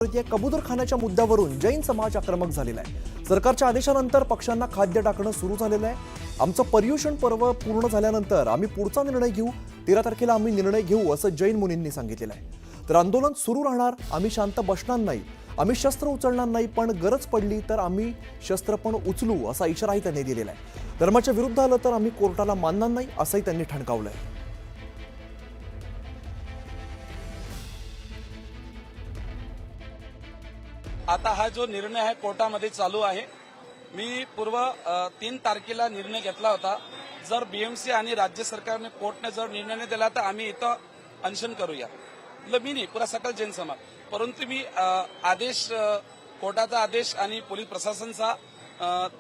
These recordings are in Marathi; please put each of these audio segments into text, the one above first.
या कबूतरखान्याच्या मुद्द्यावरून जैन समाज आक्रमक झालेला आहे। सरकारच्या आदेशानंतर पक्ष्यांना खाद्य टाकणं सुरू झालेलं आहे। आमचं पर्युषण पर्व पूर्ण झाल्यानंतर आम्ही पुढचा निर्णय घेऊ, 13 तारखेला आम्ही निर्णय घेऊ असं जैन मुनींनी सांगितलेलं आहे। तर आंदोलन सुरू राहणार, आम्ही शांत बसणार नाही, आम्ही शस्त्र उचलणार नाही, पण गरज पडली तर आम्ही शस्त्र पण उचलू असा इशाराही त्यांनी दिलेला आहे। धर्माच्या विरुद्ध आलं तर आम्ही कोर्टाला मानणार नाही असंही त्यांनी ठणकावलंय। आता हा जो निर्णय आहे कोर्टामध्ये चालू आहे। मी पूर्व 3 तारखेला निर्णय घेतला होता, जर बीएमसी आणि राज्य सरकारने कोर्टने जर निर्णय नाही दिला तर आम्ही इथं अनशन करूया। मी नाही, पुरा सकल जैन समाज। परंतु मी आदेश, कोर्टाचा आदेश आणि पोलीस प्रशासनाचा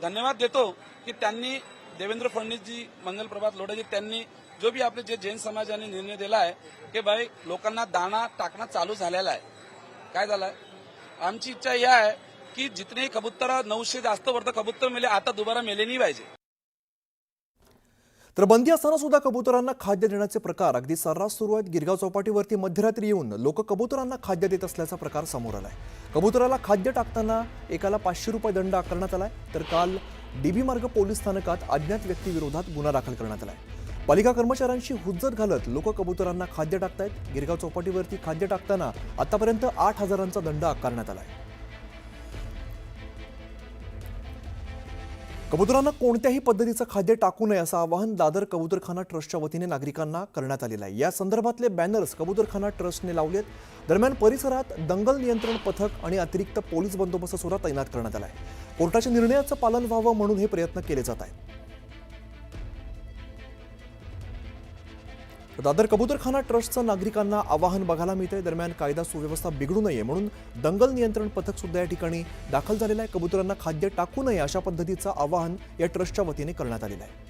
धन्यवाद देतो की त्यांनी देवेंद्र फडणवीसजी, मंगलप्रभात लोढाजी त्यांनी जो भी आपले जे जैन समाजाने निर्णय दिला आहे की भाई लोकांना दाणा टाकणं चालू झालेला आहे। काय झालंय, आमची इच्छा ही आहे की जितने कबूतर 900 जास्त वर्ष कबूतर मेले आता दुबारा मेले नाही पाहिजे। तर बंदी असताना सुद्धा कबुतरांना खाद्य देण्याचे प्रकार अगदी सर्रास सुरू आहेत। गिरगाव चौपाटीवरती मध्यरात्री येऊन लोक कबुतरांना खाद्य देत असल्याचा प्रकार समोर आलाय। कबुतराला खाद्य टाकताना एकाला 500 रुपये दंड आकारण्यात आलाय। तर काल डीबी मार्ग पोलीस स्थानकात अज्ञात व्यक्तीविरोधात गुन्हा दाखल करण्यात आलाय। पालिका कर्मचाऱ्यांशी हुज्जत घालत लोक कबुतरांना खाद्य टाकतायत। गिरगाव चौपाटीवरती खाद्य टाकताना आतापर्यंत 8,000चा दंड आकारण्यात आलाय। कबुतरांना कोणत्याही पद्धतीचं खाद्य टाकू नये असं आवाहन दादर कबूतरखाना ट्रस्टच्या वतीने नागरिकांना करण्यात आलेलं आहे। या संदर्भातले बॅनर्स कबूतरखाना ट्रस्टने लावलेत। दरम्यान परिसरात दंगल नियंत्रण पथक आणि अतिरिक्त पोलीस बंदोबस्त सुद्धा तैनात करण्यात आलाय। कोर्टाच्या निर्णयाचं पालन व्हावं म्हणून हे प्रयत्न केले जात आहेत। दादर कबूतरखाना ट्रस्टचं नागरिकांना आवाहन बघायला मिळतंय। दरम्यान कायदा सुव्यवस्था बिघडू नये म्हणून दंगल नियंत्रण पथक सुद्धा या ठिकाणी दाखल झालेलं आहे। कबूतरांना खाद्य टाकू नये अशा पद्धतीचं आवाहन या ट्रस्टच्या वतीने करण्यात आलेलं आहे।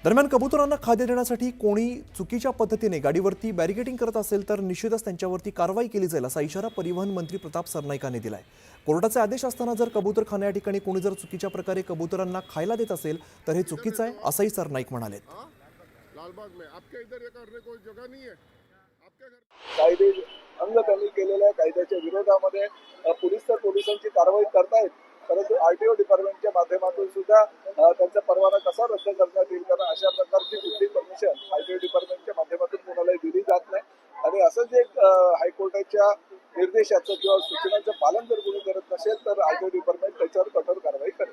दरम्यान कबूतरांना खाद्य देण्यासाठी कोणी चुकीच्या पद्धतीने गाडीवरती बॅरिकेडिंग करत असेल तर निश्चितच त्यांच्यावरती कारवाई केली जाईल असा इशारा परिवहन मंत्री प्रताप सरनाईकांनी दिलाय। कोर्टाचे आदेश असताना जर कबूतरखाना या ठिकाणी कोणी जर चुकीच्या प्रकारे कबूतरांना खायला देत असेल तर हे चुकीचं आहे असंही सरनाईक म्हणाले। कायदे अंग त्यांनी केलेल्या कायद्याच्या विरोधामध्ये पोलीस तर पोलिसांची कारवाई करतायत, परंतु आरटीओ डिपार्टमेंटच्या माध्यमातून सुद्धा त्यांचा परवाना कसा रद्द करण्यात येईल, कारण अशा प्रकारची कुठली परमिशन आरटीओ डिपार्टमेंटच्या माध्यमातून कोणालाही दिली जात नाही। आणि असंच एक हायकोर्टाच्या निर्देशाचं किंवा सूचनांचं पालन जर कोणी करत नसेल तर आरटीओ डिपार्टमेंट त्याच्यावर कठोर कारवाई करेल।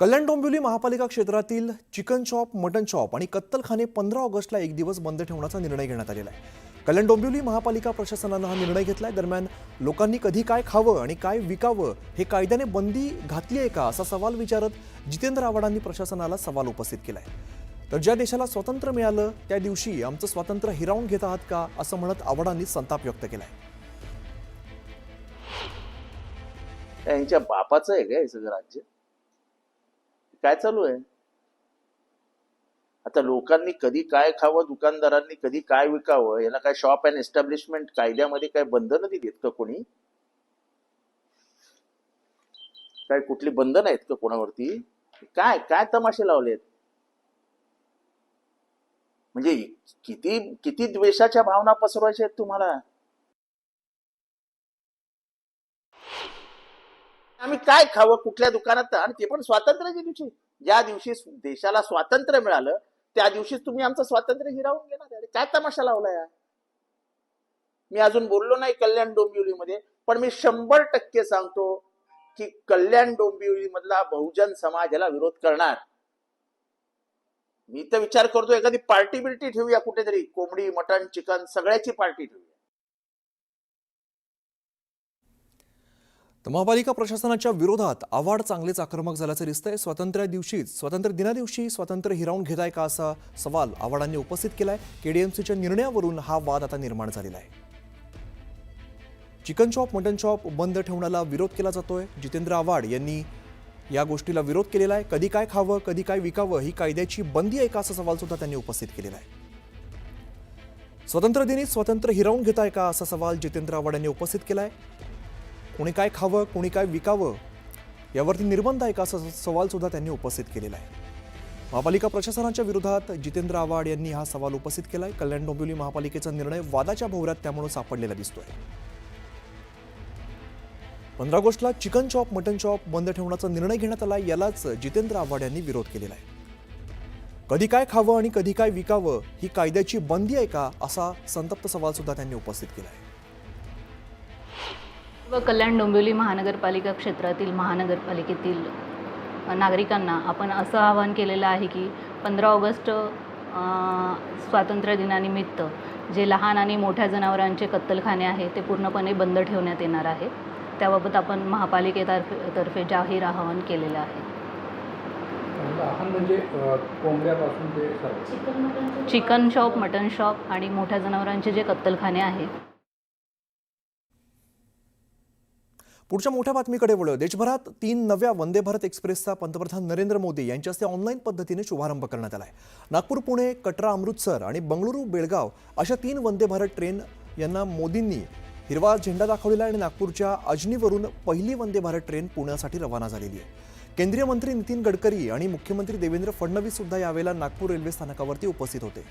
कल्याण डोंबिवली महापालिका क्षेत्रातील चिकन शॉप, मटन शॉप आणि कत्तलखाने 15 ऑगस्टला एक दिवस बंद ठेवण्याचा निर्णय घेण्यात आलेला आहे। कल्याण डोंबिवली महापालिका प्रशासनानं हा निर्णय घेतलाय। दरम्यान लोकांनी कधी काय खावं आणि काय विकावं हे कायद्याने बंदी घातली आहे का असा सवाल विचारत जितेंद्र आव्हाडांनी प्रशासनाला सवाल उपस्थित केलाय। तर ज्या देशाला स्वातंत्र्य मिळालं त्या दिवशी आमचं स्वातंत्र्य हिरावून घेत आहात का असं म्हणत आव्हाडांनी संताप व्यक्त केलाय। यांच्या बापाचं आहे का हे सगळं राज्य? काय चालू आहे आता? लोकांनी कधी काय खावं, दुकानदारांनी कधी काय विकावं, याला काय शॉप अँड एस्टॅब्लिशमेंट कायद्यामध्ये काय बंधनं दिलीत का कोणी? काय कुठली बंधन आहेत का कोणावरती? काय काय तमाशे लावलेत? म्हणजे किती किती द्वेषाच्या भावना पसरवायच्या आहेत तुम्हाला? आम्ही काय खावं कुठल्या दुकानात, आणि ते पण स्वातंत्र्याच्या दिवशी? ज्या दिवशी देशाला स्वातंत्र्य मिळालं त्या दिवशीच तुम्ही आमचं स्वातंत्र्य हिरावून घेणार? काय तमाशा लावलाय? मी अजून बोललो नाही कल्याण डोंबिवलीमध्ये, पण मी 100% सांगतो की कल्याण डोंबिवली मधला बहुजन समाज याला विरोध करणार। मी तर विचार करतो एखादी पार्टी बिल्टी ठेवूया कुठेतरी, कोंबडी, मटण, चिकन सगळ्याची पार्टी ठेवूया। तर महापालिका प्रशासनाच्या विरोधात आव्हाड चांगलेच आक्रमक झाल्याचं दिसतंय। स्वातंत्र्य दिनादिवशी स्वातंत्र्य हिरावून घेताय का असा सवाल आव्हाडांनी उपस्थित केलाय। केडीएमसीच्या निर्णयावरून हा वाद आता निर्माण झालेला आहे। चिकन शॉप, मटन शॉप बंद ठेवण्याला विरोध केला जातोय। जितेंद्र आव्हाड यांनी या गोष्टीला विरोध केलेला आहे। कधी काय खावं, कधी काय विकावं ही कायद्याची बंदी आहे का असा सवाल सुद्धा त्यांनी उपस्थित केलेला आहे। स्वातंत्र्य दिनी स्वातंत्र्य हिरावून घेताय का असा सवाल जितेंद्र आव्हाड यांनी उपस्थित केलाय। कोणी काय खावं, कोणी काय विकावं यावरती निर्बंध आहे का असा सवाल सुद्धा त्यांनी उपस्थित केलेला आहे। महापालिका प्रशासनाच्या विरोधात जितेंद्र आव्हाड यांनी हा सवाल उपस्थित केलाय. कल्याण डोंबिवली महापालिकेचा निर्णय वादाच्या भोवऱ्यात त्यामुळे सापडलेला दिसतोय. 15 ऑगस्टला चिकन चॉप मटन चॉप बंद ठेवण्याचा निर्णय घेण्यात आला. यालाच जितेंद्र आव्हाड यांनी विरोध केलेला आहे. कधी काय खावं आणि कधी काय विकावं ही कायद्याची बंदी आहे का, असा संतप्त सवाल सुद्धा त्यांनी उपस्थित केला आहे. व कल्याण डोंबिवली महानगरपालिका क्षेत्रातील महानगरपालिकेतील नागरिकांना आपण असं आवाहन केलेलं आहे की 15 ऑगस्ट स्वातंत्र्य दिनानिमित्त जे लहान आणि मोठ्या जनावरांचे कत्तलखाने आहे ते पूर्णपणे बंद ठेवण्यात येणार आहे. त्याबाबत आपण महापालिकेतर्फे जाहीर आवाहन केलेलं आहे. लहान म्हणजे कोंबड्यापासून ते सर्व चिकन शॉप मटन शॉप आणि मोठ्या जनावरांचे जे कत्तलखाने आहेत. पुढच्या मोठ्या बातमीकडे वळूया. देशभरात 3 नव्या वंदे भारत एक्सप्रेसचा पंतप्रधान नरेंद्र मोदी यांच्या हस्ते ऑनलाईन पद्धतीने शुभारंभ करण्यात आला आहे. नागपूर पुणे कटरा अमृतसर आणि बंगळुरू बेळगाव अशा 3 वंदे भारत ट्रेन यांना मोदींनी हिरवा झेंडा दाखवलेला आहे आणि नागपूरच्या अजनीवरून पहिली वंदे भारत ट्रेन पुण्यासाठी रवाना झालेली आहे. केंद्रीय मंत्री नितीन गडकरी आणि मुख्यमंत्री देवेंद्र फडणवीस सुद्धा यावेळेला नागपूर रेल्वे स्थानकावरती उपस्थित होते.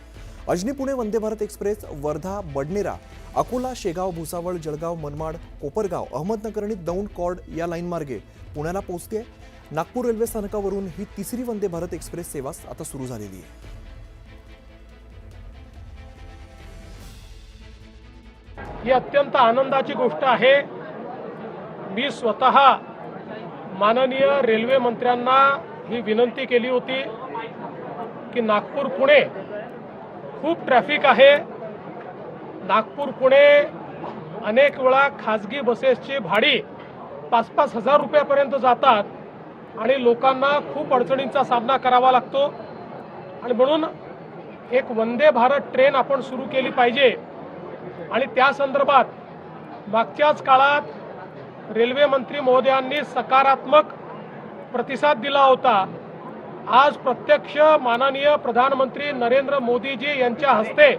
अजनी पुणे वंदे भारत एक्सप्रेस वर्धा बडनेरा अकोला शेगाव भुसावळ जळगाव मनमाड कोपरगाव अहमदनगर आणि दौंड कॉर्ड या लाईन मार्गे पुण्याला पोहोचते. नागपूर रेल्वे स्थानकावरून ही 3री वंदे भारत एक्सप्रेस सेवा आता सुरू झालेली आहे. ही अत्यंत आनंदाची गोष्ट आहे. मी स्वतः माननीय रेल्वे मंत्र्यांना ही विनंती केली होती की नागपूर पुणे खूप ट्रॅफिक आहे. नागपूर पुणे अनेक वेळा खाजगी बसेसची भाडी 5-5 हजार रुपयापर्यंत जातात आणि लोकांना खूप अडचणींचा सामना करावा लागतो. आणि म्हणून एक वंदे भारत ट्रेन आपण सुरू केली पाहिजे. आणि त्या संदर्भात मागच्याच काळात रेल्वे मंत्री महोदयांनी सकारात्मक प्रतिसाद दिला होता. आज प्रत्यक्ष माननीय प्रधानमंत्री नरेंद्र मोदीजी यांच्या हस्ते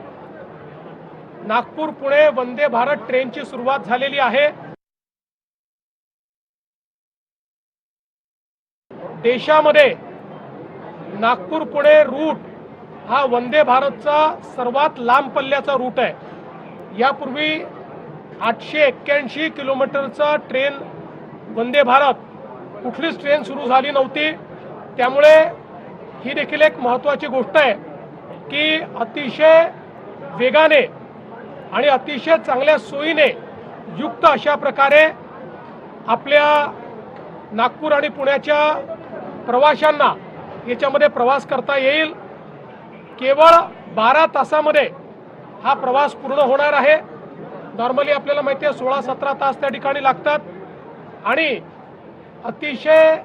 नागपूर पुणे वंदे भारत ट्रेनची सुरुवात झालेली आहे. देशामध्ये नागपूर पुणे रूट हा वंदे भारतचा सर्वात लांब पल्ल्याचा रूट आहे. यापूर्वी 881 किलोमीटरचा ट्रेन वंदे भारत कुठलीच ट्रेन सुरू झाली नव्हती. त्यामुळे ही देखील एक महत्त्वाची गोष्ट आहे की अतिशय वेगाने आणि अतिशय चांगल्या सोयीने युक्त अशा प्रकारे आपल्या नागपूर आणि पुण्याच्या प्रवाशांना याच्यामध्ये प्रवास करता येईल. केवळ 12 तासामध्ये हा प्रवास पूर्ण होणार आहे. नॉर्मली आपल्याला माहिती आहे 16-17 तास त्या ठिकाणी लागतात आणि अतिशय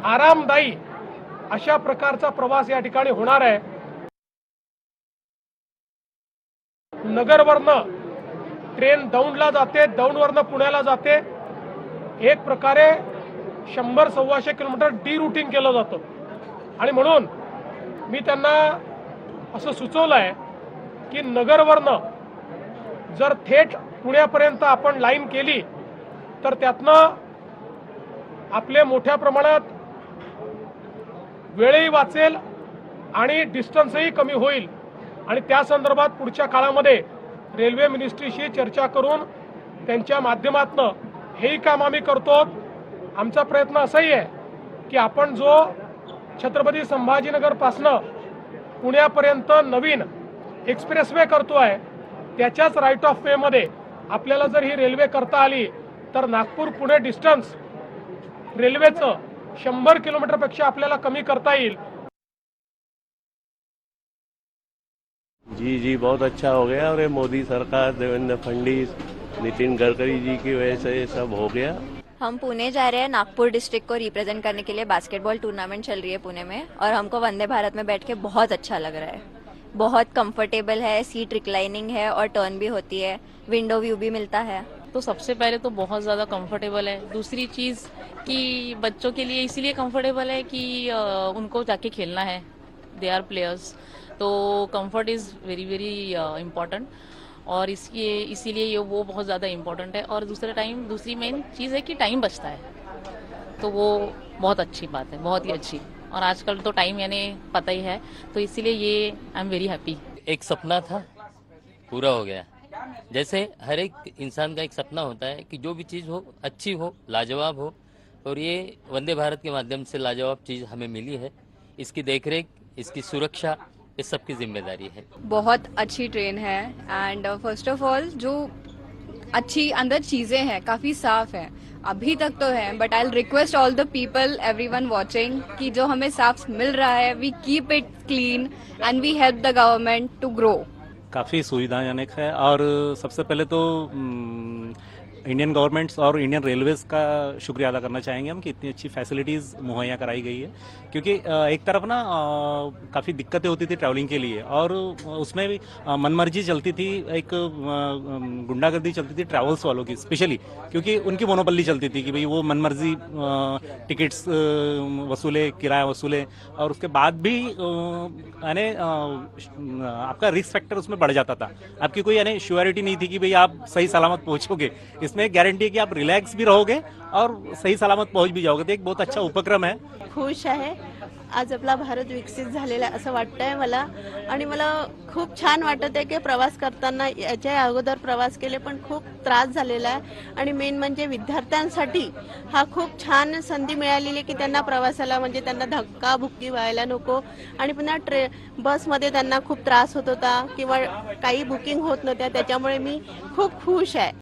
आरामदायी अशा प्रकारचा प्रवास या ठिकाणी होणार आहे. नगरवरनं ट्रेन दौंडला जाते, दौंडवरनं पुण्याला जाते. एक प्रकारे 100-125 किलोमीटर डी-रूटिंग केलं जातं. आणि म्हणून मी त्यांना असं सुचवलं आहे की नगरवरनं जर थेट पुण्यापर्यंत आपण लाईन केली तर त्यातनं आपले मोठ्या प्रमाणात वेळही वाचेल आणि डिस्टन्सही कमी होईल. आणि त्या संदर्भात पुढच्या काळामध्ये रेल्वे मिनिस्ट्रीशी चर्चा करून त्यांच्या माध्यमातून हेही काम आम्ही करतो. आमचा प्रयत्न असाही आहे की आपण जो छत्रपती संभाजीनगरपासनं पुण्यापर्यंत नवीन एक्सप्रेसवे करतोय त्याच्याच राईट ऑफ वे मध्ये आपल्याला जर ही रेल्वे करता आली तर नागपूर पुणे डिस्टन्स रेल्वेचं 100 किलोमीटरपेक्षा आपल्याला कमी करता येईल. जी बहुत अच्छा हो गया और ये मोदी सरकार देवेंद्र फडणवीस नितिन गडकरी जी की वजह से ये सब हो गया. हम पुणे जा रहे हैं नागपुर डिस्ट्रिक्ट को रिप्रेजेंट करने के लिए. बास्केटबॉल टूर्नामेंट चल रही है पुणे में और हमको वंदे भारत में बैठ के बहुत अच्छा लग रहा है. बहुत कंफर्टेबल है, सीट रिक्लाइनिंग है और टर्न भी होती है, विंडो व्यू भी मिलता है. तो सबसे पहले तो बहुत ज़्यादा कंफर्टेबल है. दूसरी चीज़ कि बच्चों के लिए इसलिए कंफर्टेबल है कि उनको जाके खेलना है, दे आर प्लेयर्स, तो comfort is very very important. और इसीलिए ये वो बहुत ज़्यादा इम्पोर्टेंट है. और दूसरी मेन चीज़ है कि टाइम बचता है, तो वो बहुत अच्छी बात है, बहुत ही अच्छी. और आजकल तो टाइम यानी पता ही है, तो इसीलिए ये आई एम वेरी हैप्पी। एक सपना था, पूरा हो गया। जैसे हर एक इंसान का एक सपना होता है कि जो भी चीज़ हो अच्छी हो, लाजवाब हो, और ये वंदे भारत के माध्यम से लाजवाब चीज़ हमें मिली है। इसकी देखरेख, इसकी सुरक्षा, ये सबकी जिम्मेदारी है। बहुत अच्छी ट्रेन है एंड फर्स्ट ऑफ ऑल जो अच्छी अंदर चीजें हैं काफी साफ है, अभी तक तो है, but I request all the people, everyone watching, कि जो हमें साफ मिल रहा है we keep it clean and we help the government to grow. काफ़ी सुविधाजनक है और सबसे पहले तो इंडियन गवर्नमेंट्स और इंडियन रेलवेज का शुक्रिया अदा करना चाहेंगे हम कि इतनी अच्छी फैसिलिटीज़ मुहैया कराई गई है। क्योंकि एक तरफ ना काफ़ी दिक्कतें होती थी ट्रैवलिंग के लिए और उसमें भी मनमर्जी चलती थी, एक गुंडागर्दी चलती थी ट्रैवल्स वालों की स्पेशली, क्योंकि उनकी मोनोपल्ली चलती थी कि भाई वो मनमर्जी टिकट्स वसूले, किराया वसूले, और उसके बाद भी यानी आपका रिस्क फैक्टर उसमें बढ़ जाता था। आपकी कोई यानी श्योरिटी नहीं थी कि भाई आप सही सलामत पहुंचोगे। इसमें गारंटी है की आप रिलॅक्स भी रहोगे और सही सलामत पहुंच भी जाओगे। तो एक बहुत अच्छा उपक्रम है। खुश आहे, आज आपला भारत विकसित झालेला असं वाटतंय मला, आणि मला खूप छान वाटत आहे की प्रवास करताना याच्या अगोदर प्रवास केले पण खूप त्रास झालेला आहे, आणि मेन म्हणजे विद्यार्थ्यांसाठी हा खूप छान संधी मिळालेली की त्यांना प्रवासाला म्हणजे त्यांना धक्काबुक्की व्हायला नको, आणि पुन्हा बसमध्ये त्यांना खूप त्रास होत होता किंवा काही बुकिंग होत नव्हत्या, त्याच्यामुळे मी खूप खुश आहे।